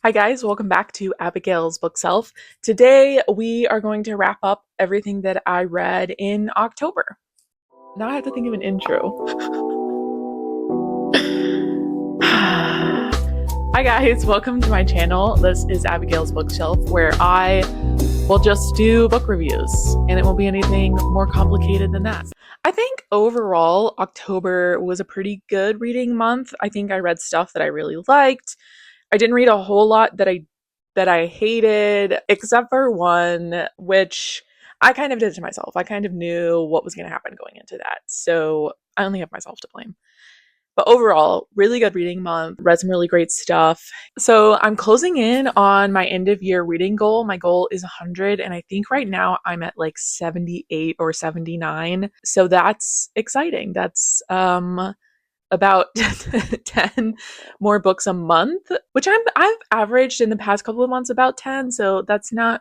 Hi guys, welcome back to Abigail's Bookshelf. Today we are going to wrap up everything that I read in October. Now I have to think of an intro. Hi guys, welcome to my channel. This is Abigail's Bookshelf where I will just do book reviews and it won't be anything more complicated than that. I think overall October was a pretty good reading month. I think I read stuff that I really liked. I didn't read a whole lot that I hated, except for one, which I kind of did to myself. I kind of knew what was going to happen going into that. So I only have myself to blame. But overall, really good reading month, read some really great stuff. So I'm closing in on my end of year reading goal. My goal is 100, and I think right now I'm at like 78 or 79. So that's exciting. That's about 10 more books a month, which I've averaged in the past couple of months about 10, so that's not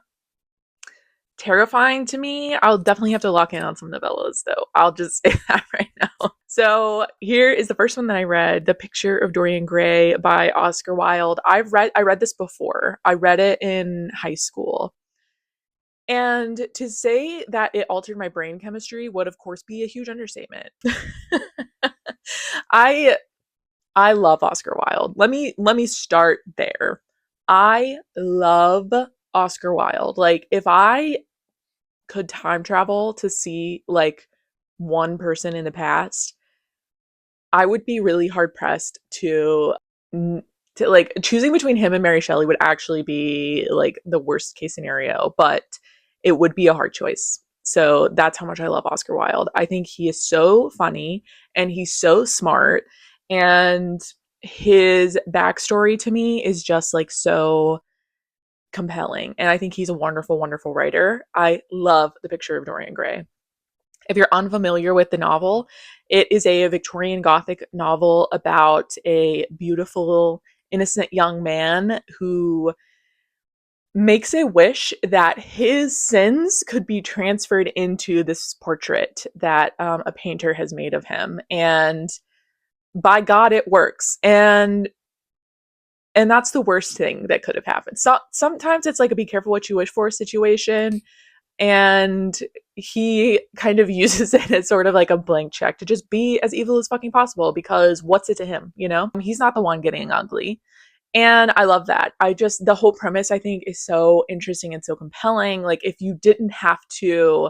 terrifying to me. I'll definitely have to lock in on some novellas though. I'll just say that right now. So here is the first one that I read, The Picture of Dorian Gray by Oscar Wilde. I read this before. I read it in high school. And to say that it altered my brain chemistry would of course be a huge understatement. I I love Oscar Wilde. Let me start there. I love Oscar Wilde. Like if I could time travel to see like one person in the past, I would be really hard pressed to like choosing between him and Mary Shelley would actually be like the worst case scenario, but it would be a hard choice. So that's how much I love Oscar Wilde. I think he is so funny and he's so smart, and his backstory to me is just like so compelling. And I think he's a wonderful, wonderful writer. I love The Picture of Dorian Gray. If you're unfamiliar with the novel, it is a Victorian Gothic novel about a beautiful, innocent young man who makes a wish that his sins could be transferred into this portrait that a painter has made of him. And by God, it works. And that's the worst thing that could have happened. So sometimes it's like a be careful what you wish for situation, and he kind of uses it as sort of like a blank check to just be as evil as fucking possible, because what's it to him, you know? He's not the one getting ugly. And I love that. The whole premise I think is so interesting and so compelling. Like if you didn't have to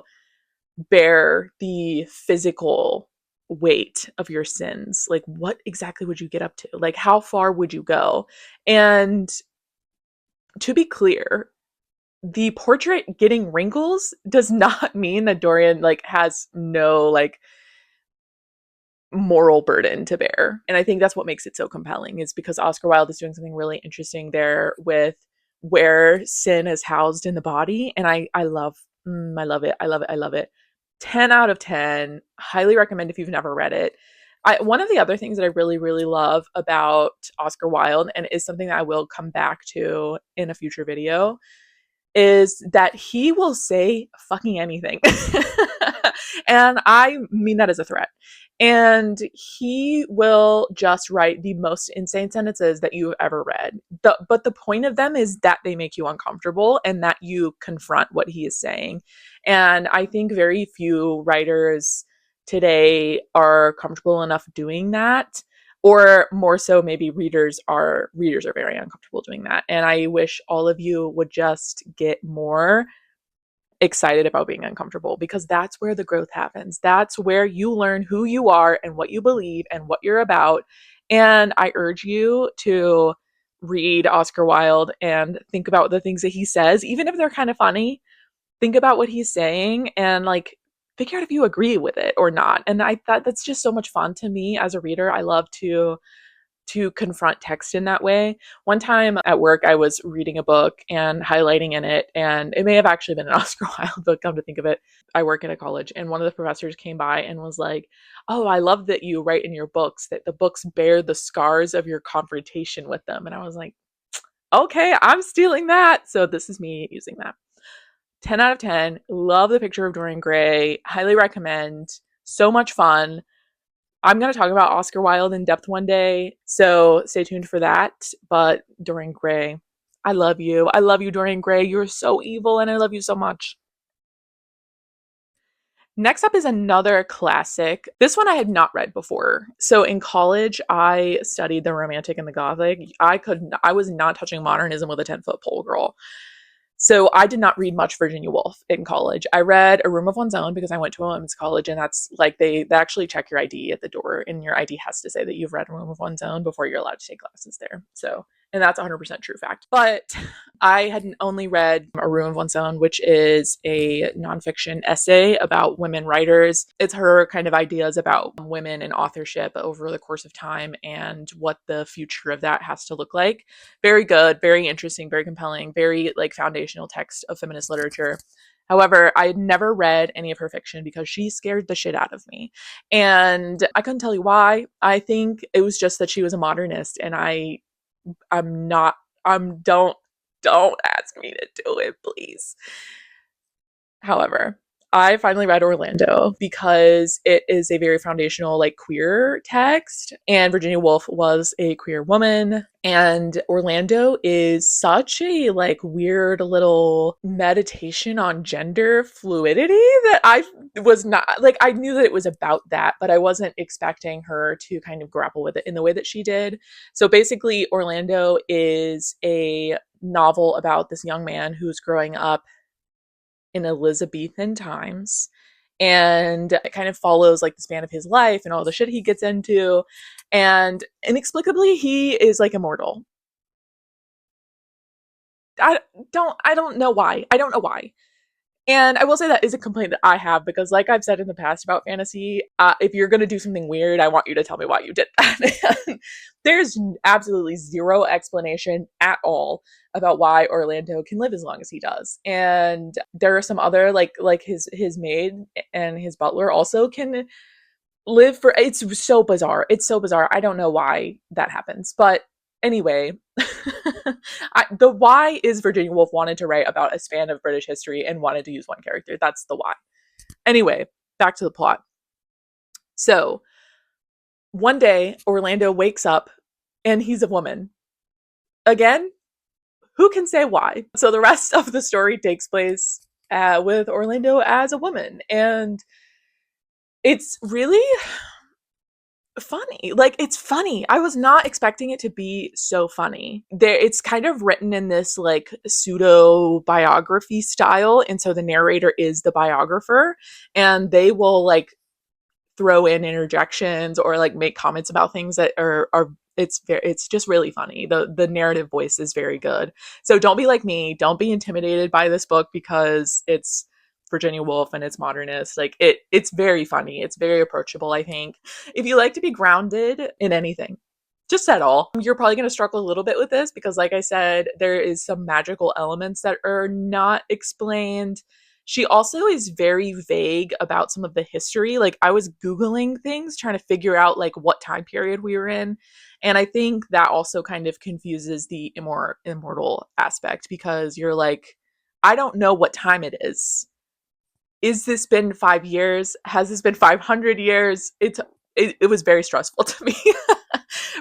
bear the physical weight of your sins, like what exactly would you get up to? Like how far would you go? And to be clear, the portrait getting wrinkles does not mean that Dorian like has no like moral burden to bear. And I think that's what makes it so compelling, is because Oscar Wilde is doing something really interesting there with where sin is housed in the body. And I love I love it. I love it. I love it. 10 out of 10. Highly recommend if you've never read it. One of the other things that I really, really love about Oscar Wilde, and is something that I will come back to in a future video, is that he will say fucking anything. And I mean that as a threat. And he will just write the most insane sentences that you've ever read. But the point of them is that they make you uncomfortable and that you confront what he is saying. And I think very few writers today are comfortable enough doing that, or more so maybe readers are very uncomfortable doing that. And I wish all of you would just get more excited about being uncomfortable, because that's where the growth happens. That's where you learn who you are and what you believe and what you're about. And I urge you to read Oscar Wilde and think about the things that he says, even if they're kind of funny. Think about what he's saying and like figure out if you agree with it or not. And I thought that's just so much fun to me as a reader. I love to confront text in that way. One time at work, I was reading a book and highlighting in it, and it may have actually been an Oscar Wilde book, come to think of it. I work at a college, and one of the professors came by and was like, "Oh, I love that you write in your books that the books bear the scars of your confrontation with them." And I was like, okay, I'm stealing that. So this is me using that. 10 out of 10. Love The Picture of Dorian Gray. Highly recommend. So much fun. I'm going to talk about Oscar Wilde in depth one day, so stay tuned for that. But Dorian Gray, I love you. I love you, Dorian Gray. You're so evil and I love you so much. Next up is another classic. This one I had not read before. So in college, I studied the Romantic and the Gothic. I was not touching modernism with a 10-foot pole, girl. So I did not read much Virginia Woolf in college. I read A Room of One's Own because I went to a women's college, and that's like they actually check your ID at the door, and your ID has to say that you've read A Room of One's Own before you're allowed to take classes there. So, and that's 100% true fact. But I had only read A Room of One's Own, which is a nonfiction essay about women writers. It's her kind of ideas about women and authorship over the course of time and what the future of that has to look like. Very good, very interesting, very compelling, very like foundational text of feminist literature. However, I had never read any of her fiction because she scared the shit out of me. And I couldn't tell you why. I think it was just that she was a modernist, and I'm not don't ask me to do it, please. However, I finally read Orlando because it is a very foundational, like, queer text, and Virginia Woolf was a queer woman, and Orlando is such a, like, weird little meditation on gender fluidity that I was not, like, I knew that it was about that, but I wasn't expecting her to kind of grapple with it in the way that she did. So basically, Orlando is a novel about this young man who's growing up in Elizabethan times, and it kind of follows like the span of his life and all the shit he gets into, and inexplicably he is like immortal. I don't know why. I don't know why. And I will say that is a complaint that I have because, like I've said in the past about fantasy, if you're going to do something weird, I want you to tell me why you did that. There's absolutely zero explanation at all about why Orlando can live as long as he does. And there are some other, like his maid and his butler also can live for. It's so bizarre. It's so bizarre. I don't know why that happens, but anyway, the why is Virginia Woolf wanted to write about a span of British history and wanted to use one character. That's the why. Anyway, back to the plot. So one day, Orlando wakes up and he's a woman. Again, who can say why? So the rest of the story takes place with Orlando as a woman. And it's really funny. Like, it's funny. I was not expecting it to be so funny. It's kind of written in this like pseudo biography style, and so the narrator is the biographer, and they will like throw in interjections or like make comments about things that are it's just really funny. The narrative voice is very good. So don't be like me. Don't be intimidated by this book because it's Virginia Woolf and it's modernist. Like it's very funny. It's very approachable, I think. If you like to be grounded in anything, just at all, you're probably going to struggle a little bit with this because, like I said, there is some magical elements that are not explained. She also is very vague about some of the history. Like, I was Googling things trying to figure out like what time period we were in. And I think that also kind of confuses the immortal aspect because you're like, I don't know what time it is. Is this been 5 years? Has this been 500 years? It was very stressful to me.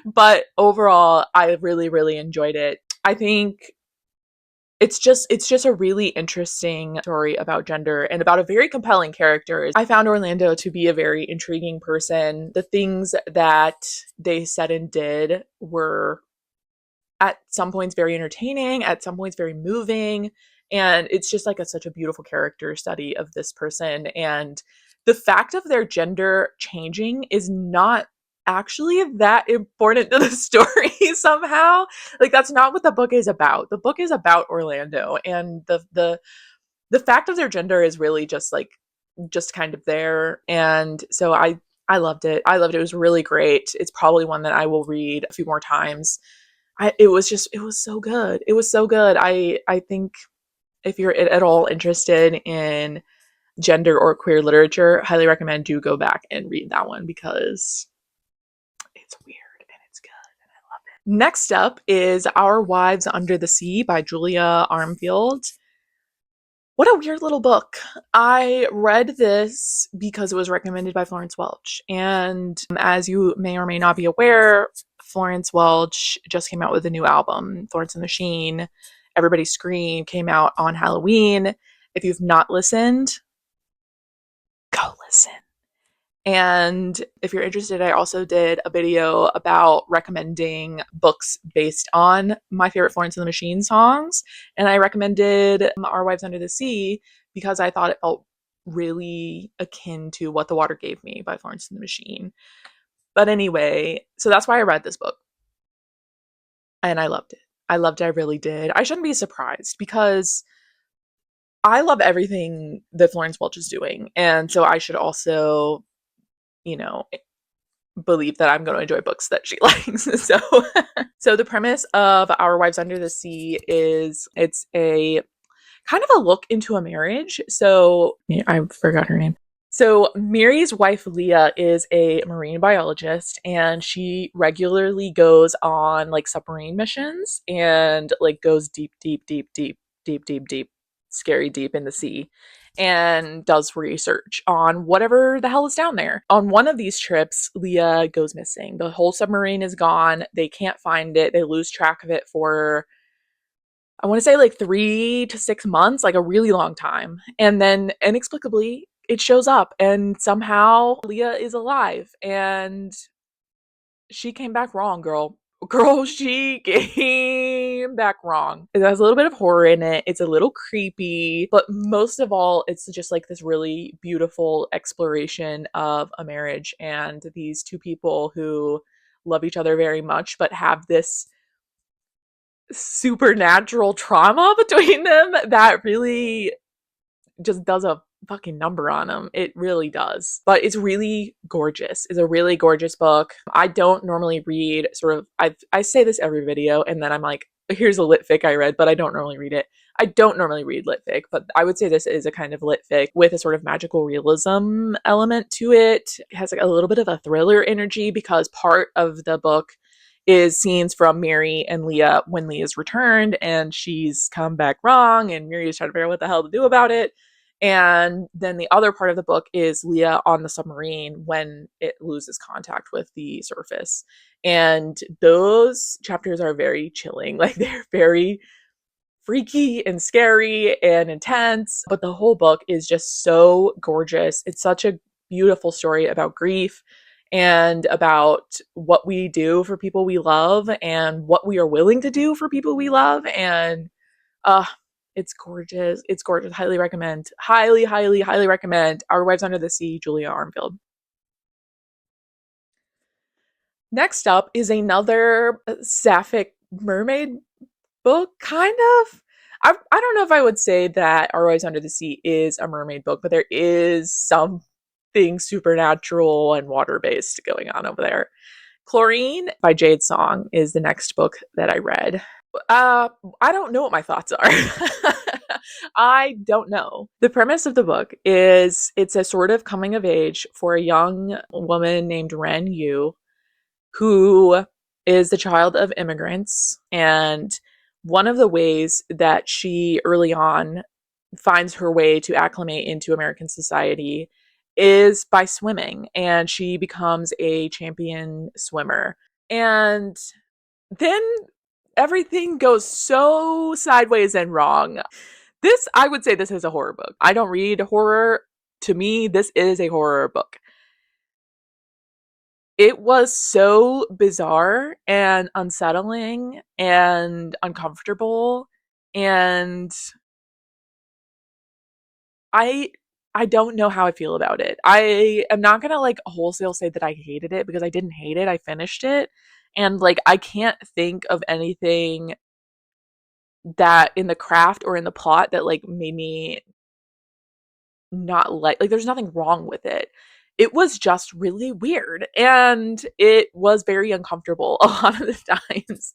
But overall, I really, really enjoyed it. I think it's just a really interesting story about gender and about a very compelling character. I found Orlando to be a very intriguing person. The things that they said and did were at some points very entertaining, at some points very moving, and it's just like such a beautiful character study of this person. And the fact of their gender changing is not actually that important to the story somehow. Like, that's not what the book is about. The book is about Orlando, and the fact of their gender is really just kind of there. And so I loved it. I loved it. It was really great. It's probably one that I will read a few more times. It was so good. It was so good. I think if you're at all interested in gender or queer literature, highly recommend do go back and read that one because it's weird and it's good and I love it. Next up is Our Wives Under the Sea by Julia Armfield. What a weird little book. I read this because it was recommended by Florence Welch. And as you may or may not be aware, Florence Welch just came out with a new album, Florence and the Machine. Everybody Scream came out on Halloween. If you've not listened, go listen. And if you're interested, I also did a video about recommending books based on my favorite Florence and the Machine songs. And I recommended Our Wives Under the Sea because I thought it felt really akin to What the Water Gave Me by Florence and the Machine. But anyway, so that's why I read this book. And I loved it. I loved it. I really did. I shouldn't be surprised because I love everything that Florence Welch is doing. And so I should also, you know, believe that I'm going to enjoy books that she likes. So the premise of Our Wives Under the Sea is it's a kind of a look into a marriage. So yeah, I forgot her name. So Mary's wife Leah is a marine biologist, and she regularly goes on like submarine missions and like goes deep, scary deep in the sea, and does research on whatever the hell is down there. On one of these trips, Leah goes missing. The whole submarine is gone. They can't find it. They lose track of it for, I want to say, like 3 to 6 months, like a really long time. And then inexplicably, it shows up, and somehow Leah is alive. And she came back wrong, girl. Girl, she came back wrong. It has a little bit of horror in it. It's a little creepy, but most of all, it's just like this really beautiful exploration of a marriage and these two people who love each other very much, but have this supernatural trauma between them that really just does a fucking number on them. It really does. But it's really gorgeous. It's a really gorgeous book. I don't normally read I say this every video and then I'm like, here's a lit fic I read, but I don't normally read it. I don't normally read lit fic, but I would say this is a kind of lit fic with a sort of magical realism element to it. It has like a little bit of a thriller energy because part of the book is scenes from Mary and Leah when Leah's returned and she's come back wrong and Mary is trying to figure out what the hell to do about it. And then the other part of the book is Leah on the submarine when it loses contact with the surface. And those chapters are very chilling. Like they're very freaky and scary and intense, but the whole book is just so gorgeous. It's such a beautiful story about grief and about what we do for people we love and what we are willing to do for people we love. And uh it's gorgeous. It's gorgeous. Highly recommend. Highly, highly, highly recommend Our Wives Under the Sea, Julia Armfield. Next up is another sapphic mermaid book, kind of. I don't know if I would say that Our Wives Under the Sea is a mermaid book, but there is something supernatural and water-based going on over there. Chlorine by Jade Song is the next book that I read. I don't know what my thoughts are. I don't know. The premise of the book is it's a sort of coming of age for a young woman named Ren Yu, who is the child of immigrants. And one of the ways that she early on finds her way to acclimate into American society is by swimming. And she becomes a champion swimmer. And then everything goes so sideways and wrong. I would say this is a horror book. I don't read horror. To me, this is a horror book. It was so bizarre and unsettling and uncomfortable, and I I don't know how I feel about it. I am not gonna like wholesale say that I hated it because I didn't hate it. I finished it, and like I can't think of anything that in the craft or in the plot that like made me not like there's nothing wrong with it. It was just really weird and it was very uncomfortable a lot of the times.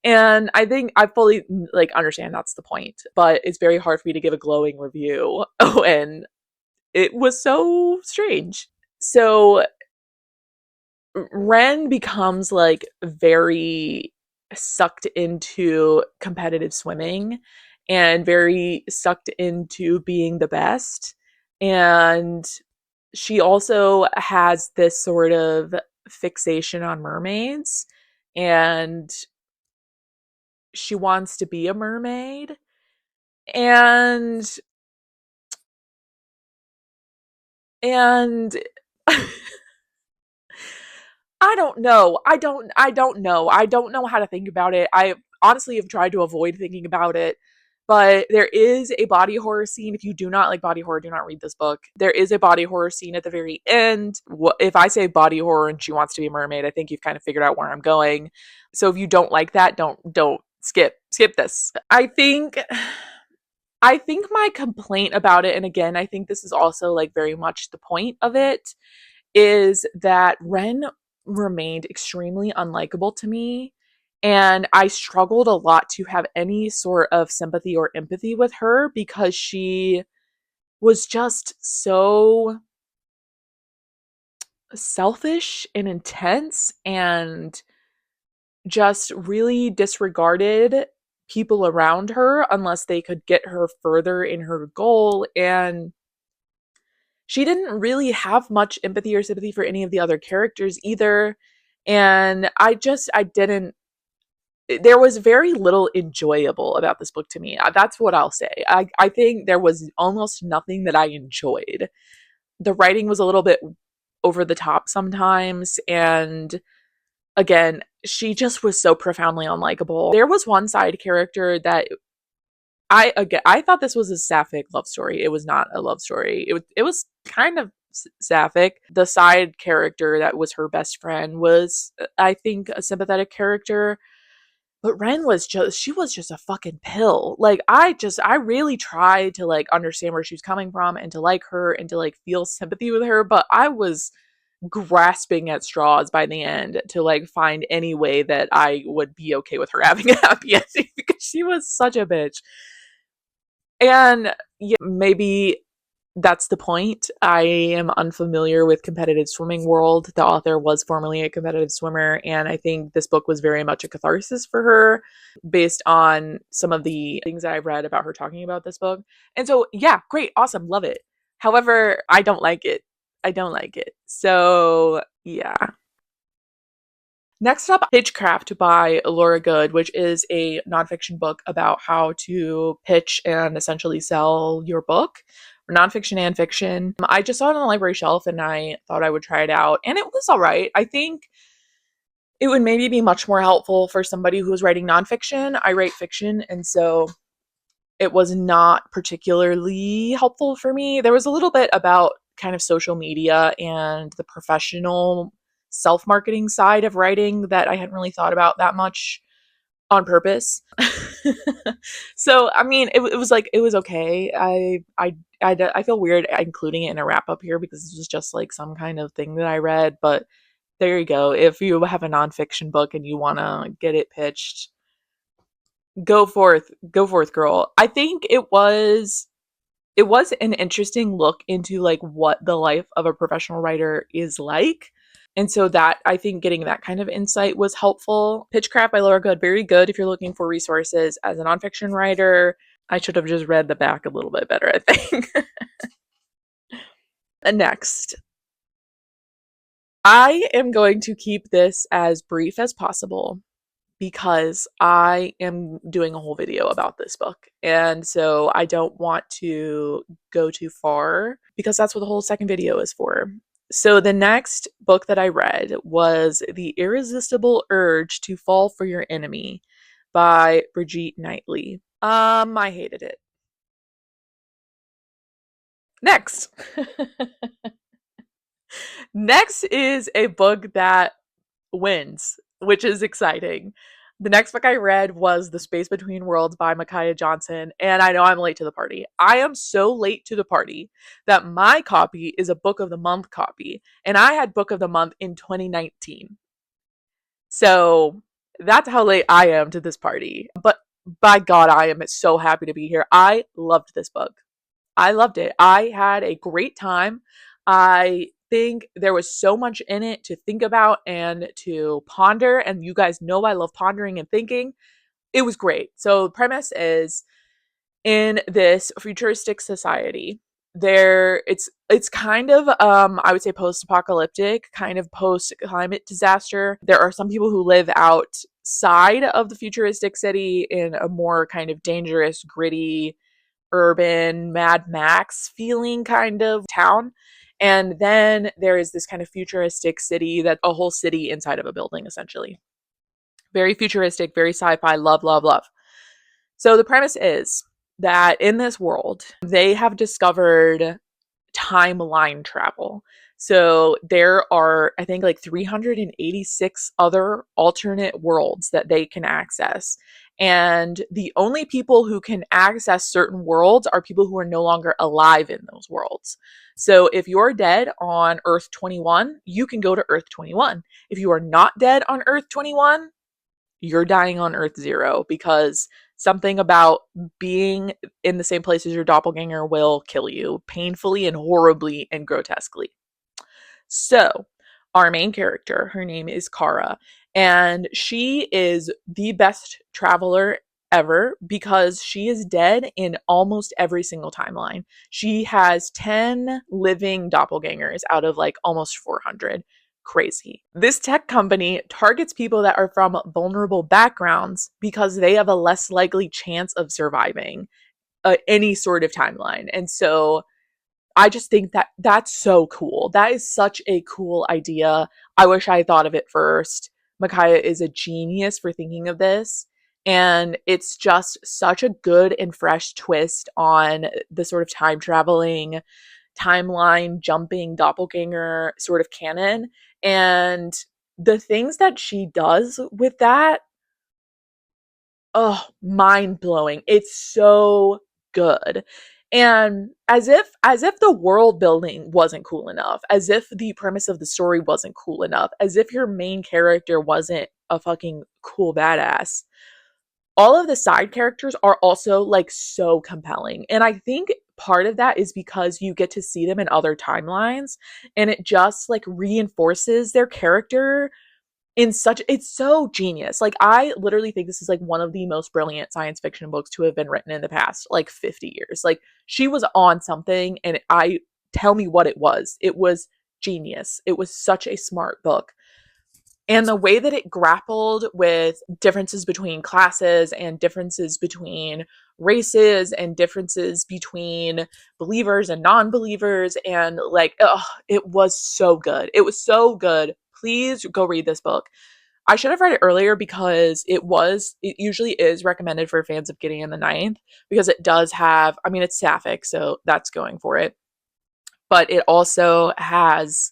And I think I fully like understand that's the point, but it's very hard for me to give a glowing review when it was so strange. So Ren becomes like very sucked into competitive swimming and very sucked into being the best. And she also has this sort of fixation on mermaids and she wants to be a mermaid. And and I don't know. I don't know. I don't know how to think about it. I honestly have tried to avoid thinking about it. But there is a body horror scene. If you do not like body horror, do not read this book. There is a body horror scene at the very end. If I say body horror and she wants to be a mermaid, I think you've kind of figured out where I'm going. So if you don't like that, don't skip this. I think my complaint about it, and again, I think this is also like very much the point of it, is that Ren remained extremely unlikable to me. And I struggled a lot to have any sort of sympathy or empathy with her because she was just so selfish and intense and just really disregarded people around her unless they could get her further in her goal. And she didn't really have much empathy or sympathy for any of the other characters either. And I didn't, there was very little enjoyable about this book to me. That's what I'll say. I think there was almost nothing that I enjoyed. The writing was a little bit over the top sometimes. And again, she just was so profoundly unlikable. There was one side character that I thought this was a sapphic love story. It was not a love story. It was kind of sapphic. The side character that was her best friend was, I think, a sympathetic character. But Ren was just, she was just a fucking pill. Like, I really tried to like understand where she was coming from and to like her and to like feel sympathy with her. But I was grasping at straws by the end to like find any way that I would be okay with her having a happy ending because she was such a bitch. And yeah, maybe that's the point. I am unfamiliar with competitive swimming world. The author was formerly a competitive swimmer, and I think this book was very much a catharsis for her based on some of the things that I've read about her talking about this book. And so, yeah, great, awesome, love it. However, I don't like it. I don't like it. So, yeah. Next up, Pitchcraft by Laura Goode, which is a nonfiction book about how to pitch and essentially sell your book, nonfiction and fiction. I just saw it on the library shelf and I thought I would try it out, and it was all right. I think it would maybe be much more helpful for somebody who is writing nonfiction. I write fiction, and so it was not particularly helpful for me. There was a little bit about kind of social media and the professional self-marketing side of writing that I hadn't really thought about that much on purpose. So, I mean, it was like, it was okay. I feel weird including it in a wrap up here because this was just like some kind of thing that I read, but there you go. If you have a nonfiction book and you want to get it pitched, go forth, girl. I think it was an interesting look into like what the life of a professional writer is like. And so that, I think getting that kind of insight was helpful. Pitchcraft by Laura Goode, very good if you're looking for resources as a nonfiction writer. I should have just read the back a little bit better, I think. And next, I am going to keep this as brief as possible because I am doing a whole video about this book. And so I don't want to go too far because that's what the whole second video is for. So the next book that I read was The Irresistible Urge to Fall for Your Enemy by Brigitte Knightley. I hated it. Next. Next is a book that wins, which is exciting. The next book I read was The Space Between Worlds by Micaiah Johnson, and I know I'm late to the party. I am so late to the party that my copy is a Book of the Month copy, and I had Book of the Month in 2019. So that's how late I am to this party. But by God, I am so happy to be here. I loved this book. I loved it. I had a great time. I think there was so much in it to think about and to ponder. And you guys know I love pondering and thinking. It was great. So the premise is, in this futuristic society, It's kind of I would say post-apocalyptic, kind of post-climate disaster. There are some people who live outside of the futuristic city in a more kind of dangerous, gritty, urban Mad Max feeling kind of town. And then there is this kind of futuristic city, that a whole city inside of a building, essentially. Very futuristic, very sci-fi, love, love, love. So the premise is that in this world, they have discovered timeline travel. So there are, I think, like 386 other alternate worlds that they can access. And the only people who can access certain worlds are people who are no longer alive in those worlds. So if you're dead on Earth 21, you can go to Earth 21. If you are not dead on Earth 21, you're dying on Earth 0, because something about being in the same place as your doppelganger will kill you painfully and horribly and grotesquely. So, our main character, her name is Kara, and she is the best traveler ever because she is dead in almost every single timeline. She has 10 living doppelgangers out of like almost 400. Crazy. This tech company targets people that are from vulnerable backgrounds because they have a less likely chance of surviving any sort of timeline. And so I just think that that's so cool. That is such a cool idea. I wish I had thought of it first. Micaiah is a genius for thinking of this. And it's just such a good and fresh twist on the sort of time traveling, timeline jumping doppelganger sort of canon. And the things that she does with that, oh, mind blowing. It's so good. And as if the world building wasn't cool enough, as if the premise of the story wasn't cool enough, as if your main character wasn't a fucking cool badass, all of the side characters are also like so compelling. And I think part of that is because you get to see them in other timelines, and it just like reinforces their character in such, it's so genius. Like I literally think this is like one of the most brilliant science fiction books to have been written in the past like 50 years. Like she was on something, and I tell me what it was. It was genius. It was such a smart book. And the way that it grappled with differences between classes and differences between races and differences between believers and non-believers, and like, oh, it was so good. It was so good. Please go read this book. I should have read it earlier because it usually is recommended for fans of Gideon the Ninth, because it does have, I mean, it's sapphic, so that's going for it. But it also has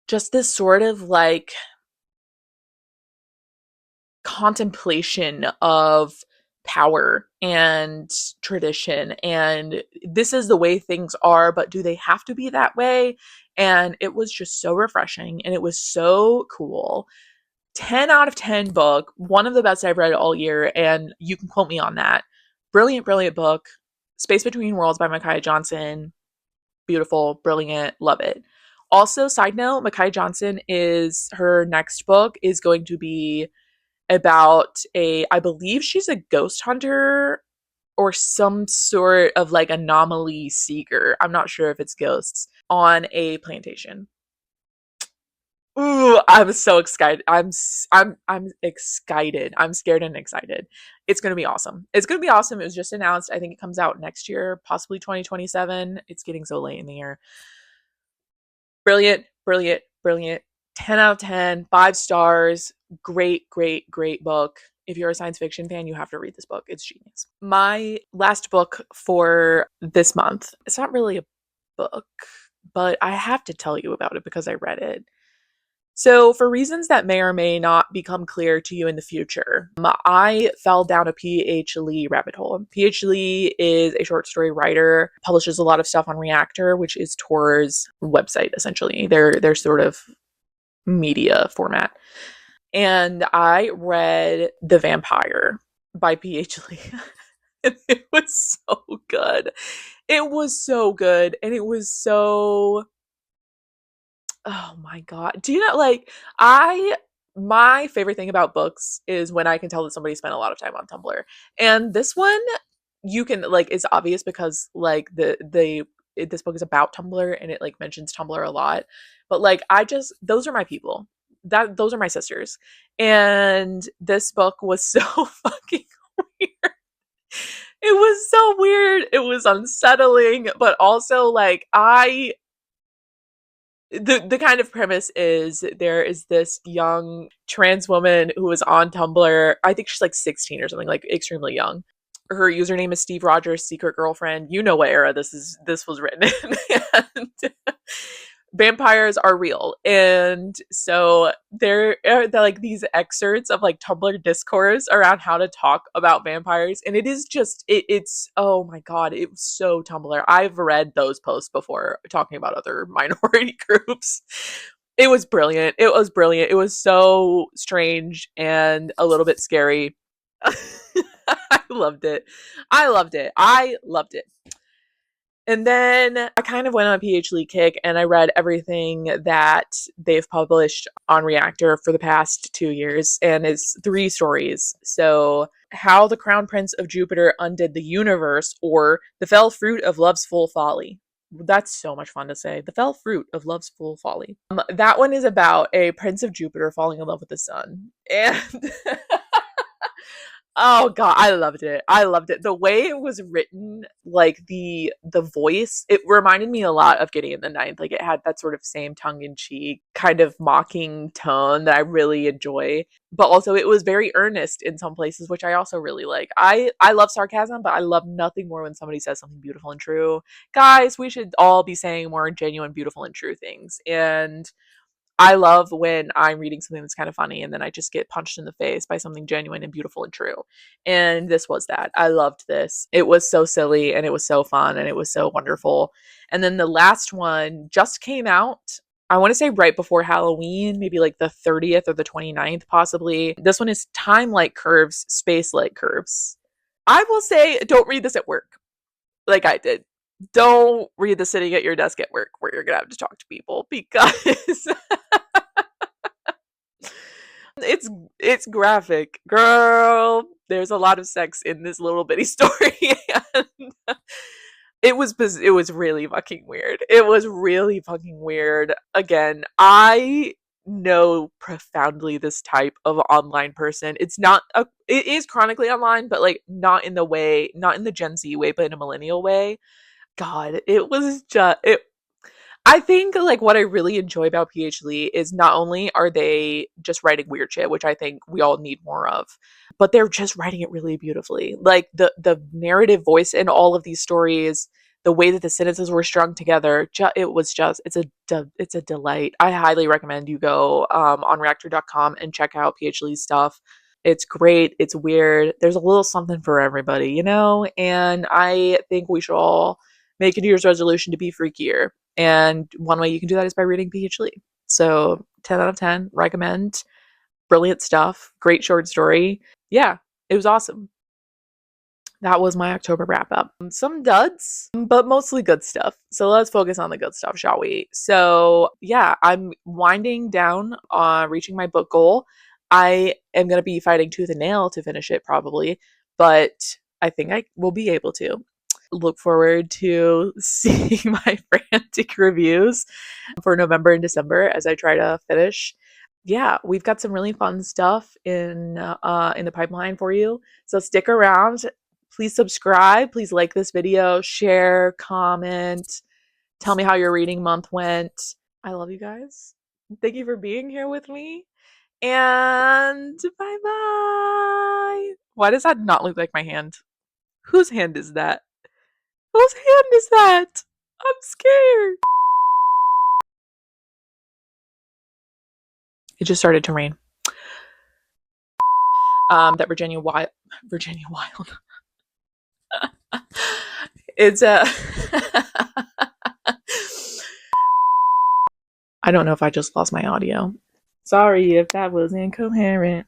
just this sort of like contemplation of power and tradition, and this is the way things are, but do they have to be that way? And it was just so refreshing, and it was so cool. 10 out of 10 book, one of the best I've read all year, and you can quote me on that. Brilliant, brilliant book. Space Between Worlds by Micaiah Johnson. Beautiful, brilliant, love it. Also, side note, Micaiah Johnson, is her next book is going to be about I believe she's a ghost hunter or some sort of like anomaly seeker. I'm not sure if it's ghosts on a plantation. Ooh, I'm so excited. I'm excited. I'm scared and excited. It's going to be awesome. It's going to be awesome. It was just announced. I think it comes out next year, possibly 2027. It's getting so late in the year. Brilliant, brilliant, brilliant. 10 out of 10, 5 stars. Great, great, great book. If you're a science fiction fan, you have to read this book. It's genius. My last book for this month, it's not really a book, but I have to tell you about it because I read it. So, for reasons that may or may not become clear to you in the future, I fell down a P.H. Lee rabbit hole. P.H. Lee is a short story writer, publishes a lot of stuff on Reactor, which is Tor's website, essentially, their sort of media format. And I read The Vampire by P.H. Lee. And it was so good. It was so good. And it was so, oh my God. Do you know, like, my favorite thing about books is when I can tell that somebody spent a lot of time on Tumblr. And this one, you can, like, it's obvious because, like, the this book is about Tumblr and it like mentions Tumblr a lot. But like I just those are my people. Those are my sisters. And this book was so fucking weird. It was so weird. It was unsettling, but also like the kind of premise is there is this young trans woman who is on Tumblr. I think she's like 16 or something, like extremely young. Her username is Steve Rogers' secret girlfriend. You know what era this was written in. And vampires are real, and so there are like these excerpts of like Tumblr discourse around how to talk about vampires, and it is just it's oh my god, it was so Tumblr. I've read those posts before talking about other minority groups. It was brilliant. It was brilliant. It was so strange and a little bit scary. I loved it. I loved it. I loved it. And then I kind of went on a PhD kick and I read everything that they've published on Reactor for the past 2 years, and it's 3 stories. So, How the Crown Prince of Jupiter Undid the Universe, or The Fell Fruit of Love's Full Folly. That's so much fun to say. The Fell Fruit of Love's Full Folly. That one is about a prince of Jupiter falling in love with the sun. And oh god, I loved it. I loved it. The way it was written, like the voice, it reminded me a lot of Gideon the Ninth. Like it had that sort of same tongue-in-cheek, kind of mocking tone that I really enjoy. But also it was very earnest in some places, which I also really like. I love sarcasm, but I love nothing more when somebody says something beautiful and true. Guys, we should all be saying more genuine, beautiful, and true things. And I love when I'm reading something that's kind of funny and then I just get punched in the face by something genuine and beautiful and true. And this was that. I loved this. It was so silly and it was so fun and it was so wonderful. And then the last one just came out. I want to say right before Halloween, maybe like the 30th or the 29th, possibly. This one is Time Like Curves, Space Like Curves. I will say, don't read this at work like I did. Don't read this sitting at your desk at work where you're going to have to talk to people, because it's graphic, girl. There's a lot of sex in this little bitty story, and it was really fucking weird. It was really fucking weird. Again, I know profoundly this type of online person. It is chronically online, but like not in the Gen Z way, but in a millennial way. God, it was just it. I think like what I really enjoy about PhD is not only are they just writing weird shit, which I think we all need more of, but they're just writing it really beautifully. Like the narrative voice in all of these stories, the way that the sentences were strung together, it was just it's a delight. I highly recommend you go on reactor.com and check out PhD's stuff. It's great. It's weird. There's a little something for everybody, you know? And I think we should all make a New Year's resolution to be freakier. And one way you can do that is by reading PhD. So 10 out of 10, recommend. Brilliant stuff. Great short story. Yeah, it was awesome. That was my October wrap up. Some duds, but mostly good stuff. So let's focus on the good stuff, shall we? So yeah, I'm winding down on reaching my book goal. I am going to be fighting tooth and nail to finish it probably, but I think I will be able to. Look forward to seeing my frantic reviews for November and December as I try to finish. Yeah, we've got some really fun stuff in the pipeline for you. So stick around. Please subscribe. Please like this video, share, comment, tell me how your reading month went. I love you guys. Thank you for being here with me. And bye bye. Why does that not look like my hand? Whose hand is that? Whose hand is that? I'm scared. It just started to rain. That Virginia Wild. It's a. I don't know if I just lost my audio. Sorry if that was incoherent.